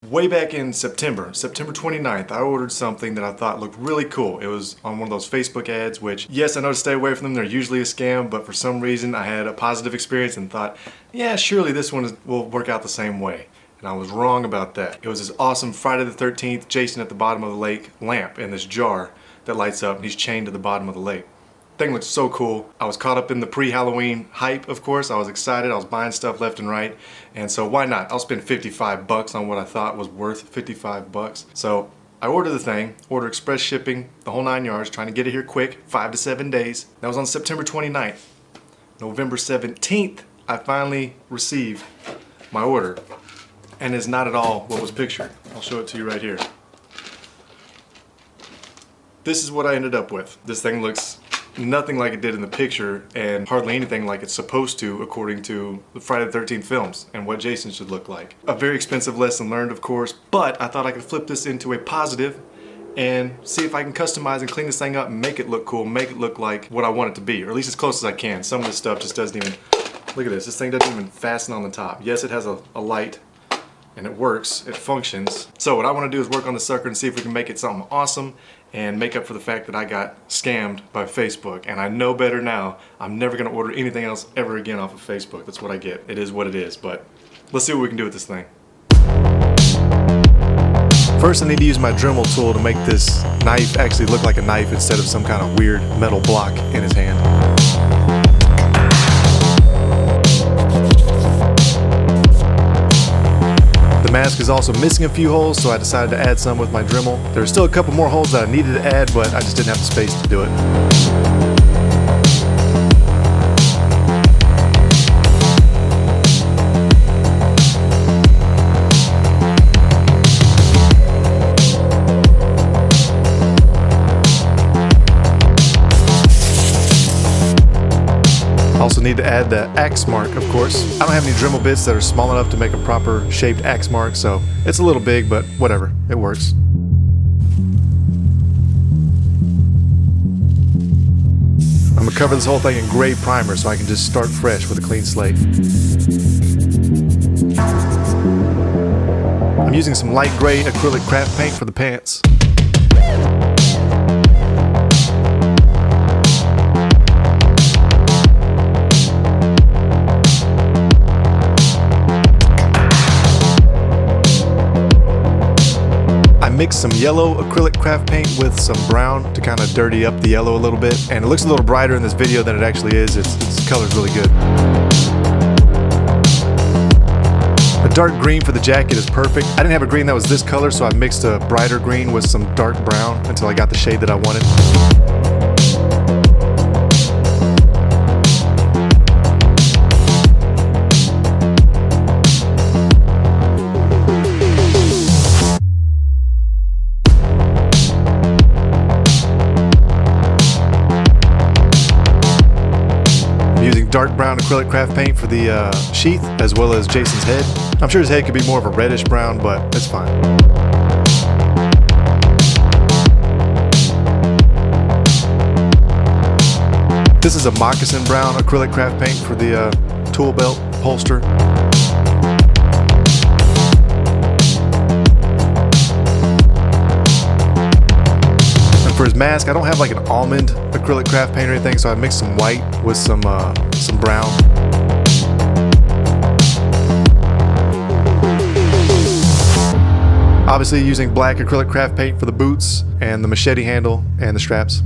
Way back in September 29th, I ordered something that I thought looked really cool. It was on one of those Facebook ads, which, yes, I know to stay away from them. They're usually a scam, but for some reason I had a positive experience and thought, yeah, surely this one will work out the same way. And I was wrong about that. It was this awesome Friday the 13th Jason at the bottom of the lake lamp in this jar that lights up, and he's chained to the bottom of the lake. Thing looks so cool. I was caught up in the pre-Halloween hype, of course. I was excited. I was buying stuff left and right. And so why not? I'll spend 55 bucks on what I thought was worth 55 bucks. So I ordered the thing, ordered express shipping, the whole 9 yards, trying to get it here quick, 5 to 7 days. That was on September 29th. November 17th, I finally received my order. And it's not at all what was pictured. I'll show it to you right here. This is what I ended up with. This thing looks nothing like it did in the picture, and hardly anything like it's supposed to according to the Friday the 13th films and what Jason should look like. A very expensive lesson learned, of course, but I thought I could flip this into a positive and see if I can customize and clean this thing up and make it look cool, make it look like what I want it to be, or at least as close as I can. Some of this stuff just doesn't even, look at this thing doesn't even fasten on the top. Yes, it has a light and it works, it functions. So what I want to do is work on the sucker and see if we can make it something awesome and make up for the fact that I got scammed by Facebook. And I know better now. I'm never going to order anything else ever again off of Facebook. That's what I get. It is what it is, but let's see what we can do with this thing. First, I need to use my Dremel tool to make this knife actually look like a knife instead of some kind of weird metal block in his hand. The mask is also missing a few holes, so I decided to add some with my Dremel. There are still a couple more holes that I needed to add, but I just didn't have the space to do it. Also need to add the axe mark, of course. I don't have any Dremel bits that are small enough to make a proper shaped axe mark, so it's a little big, but whatever, it works. I'm gonna cover this whole thing in gray primer so I can just start fresh with a clean slate. I'm using some light gray acrylic craft paint for the pants. Mix some yellow acrylic craft paint with some brown to kind of dirty up the yellow a little bit, and it looks a little brighter in this video than it actually is. Its color's really good. A dark green for the jacket is perfect. I didn't have a green that was this color, so I mixed a brighter green with some dark brown until I got the shade that I wanted. Dark brown acrylic craft paint for the sheath, as well as Jason's head. I'm sure his head could be more of a reddish brown, but it's fine. This is a moccasin brown acrylic craft paint for the tool belt holster. For his mask, I don't have like an almond acrylic craft paint or anything, so I mixed some white with some brown. Obviously using black acrylic craft paint for the boots and the machete handle and the straps.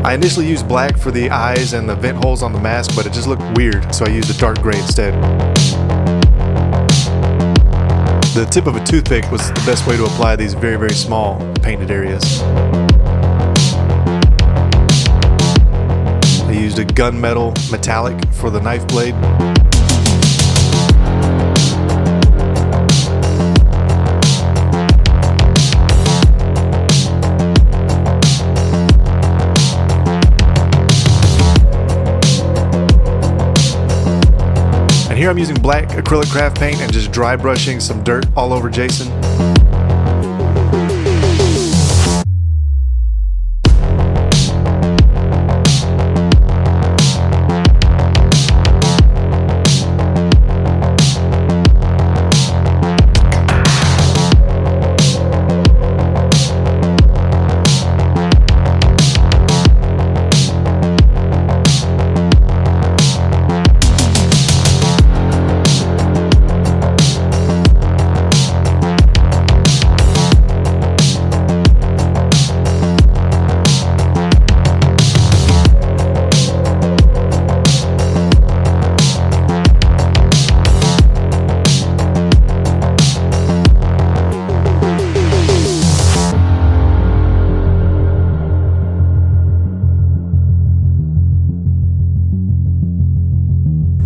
I initially used black for the eyes and the vent holes on the mask, but it just looked weird, so I used a dark gray instead. The tip of a toothpick was the best way to apply these very, very small painted areas. I used a gunmetal metallic for the knife blade. here I'm using black acrylic craft paint and just dry brushing some dirt all over Jason.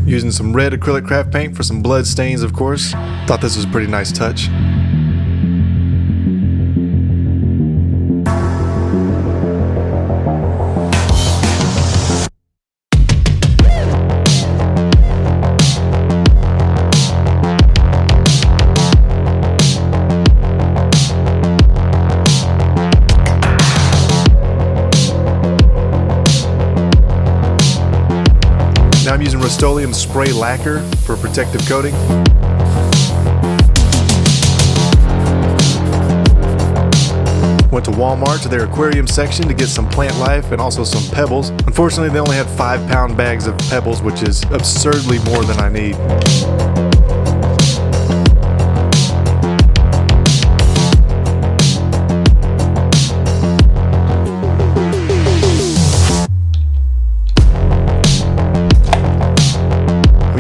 Using some red acrylic craft paint for some blood stains, of course. Thought this was a pretty nice touch. Now I'm using Rust-Oleum spray lacquer for protective coating. Went to Walmart to their aquarium section to get some plant life and also some pebbles. Unfortunately, they only had 5-pound bags of pebbles, which is absurdly more than I need.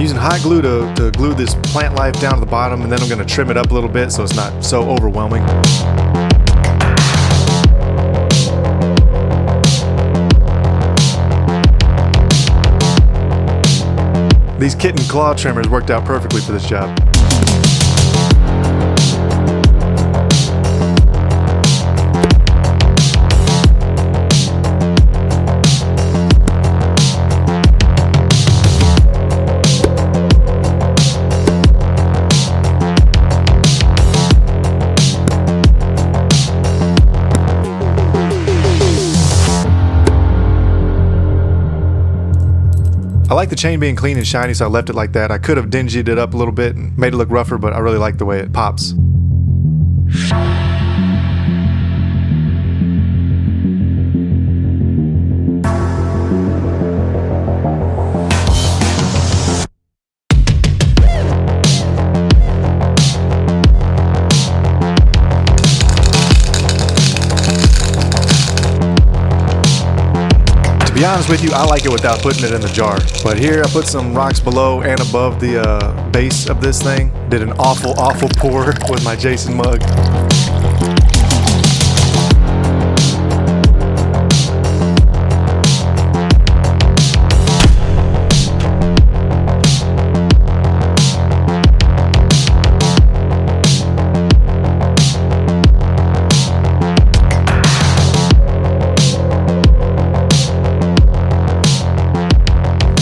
Using hot glue to glue this plant life down to the bottom, and then I'm going to trim it up a little bit so it's not so overwhelming. These kitten claw trimmers worked out perfectly for this job. I like the chain being clean and shiny, so I left it like that. I could have dingied it up a little bit and made it look rougher, but I really like the way it pops. To be honest with you, I like it without putting it in the jar. But here I put some rocks below and above the base of this thing. Did an awful pour with my Jason mug.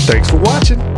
Thanks for watching.